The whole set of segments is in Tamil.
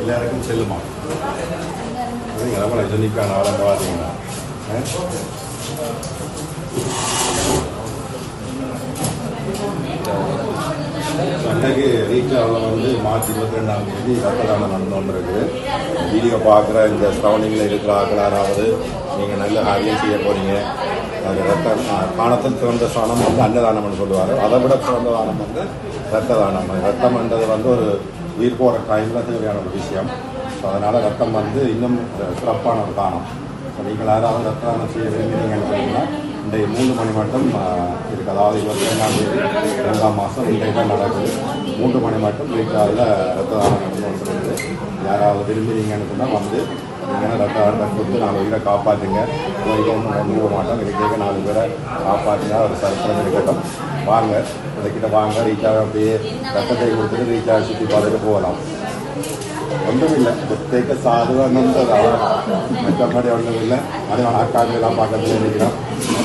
எல்லாருக்கும் செல்லுமா நீங்கள் எவ்வளோ சொல்லிக்கான ஆளுங்க பார்த்தீங்கன்னா அன்றைக்கு ரீச்சாவில் வந்து மார்ச் 22ஆம் தேதி ரத்த தானம் நடந்து கொண்டிருக்குது. வீடியோ பார்க்குற இந்த சரௌண்டிங்கில் இருக்கிற ஆக்களாராவது நீங்கள் நல்ல காரியம் செய்ய போகிறீங்க. அது ரத்தம் பானத்தில் சிறந்த சாணம் வந்து அன்னதானம்னு சொல்லுவார். அதை விட சிறந்த தானம் வந்து ரத்த தானம். ரத்தம்ன்றது வந்து ஒரு உயிர் போகிற டைமில் தேவையான ஒரு விஷயம். ஸோ அதனால் ரத்தம் வந்து இன்னும் சிறப்பான ஒரு தானம். ஸோ நீங்கள் யாராவது ரத்த தானம் செய்ய விரும்பினீங்கன்னு சொன்னீங்கன்னா இன்றைய 3 மணி மட்டும் இருக்குது. அதாவது 22ஆம் தேதி 2ஆம் மாதம் இன்றைக்கு தான் நடக்குது. 3 மணி மட்டும் வீட்டாவில் ரத்த தானம் நடந்து சொல்லுது. யாராவது விரும்பினீங்கன்னு சொன்னால் வந்து நீங்கள் ரத்த தானம் கொடுத்து 4 உயிரை காப்பாற்றுங்க. ஒன்றும் போக மாட்டோம். இதுக்காக 4 பேரை காப்பாற்றுங்க. ஒரு சரித்திரம் இருக்கட்டும். வாங்க இதைக்கிட்ட வாங்க. ரீச்சாக அப்படியே ரத்தத்தை கொடுத்துட்டு ரீச்சாக சுற்றி பார்த்துட்டு போகலாம். ஒன்றும் இல்லை. பிரத்யேக சாதுவானது மற்றபடி ஒன்றும் இல்லை. அதே அக்காக்கெல்லாம் பார்க்கறது நினைக்கிறோம்.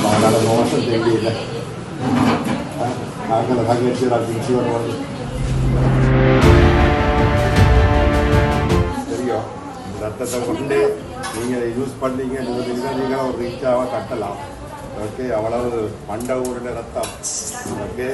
அதனால் மோசம் தெரியல. நாங்கள் தங்கச்சி ராஜ்சி வருவாங்க தெரியும். ரத்தத்தை கொண்டு நீங்கள் யூஸ் பண்ணீங்கன்னு நீங்கள் ஒரு ரீச்சாக கட்டலாம். ஓகே, அவ்வளவு மண்ட ஊரில் ரத்தம். ஓகே.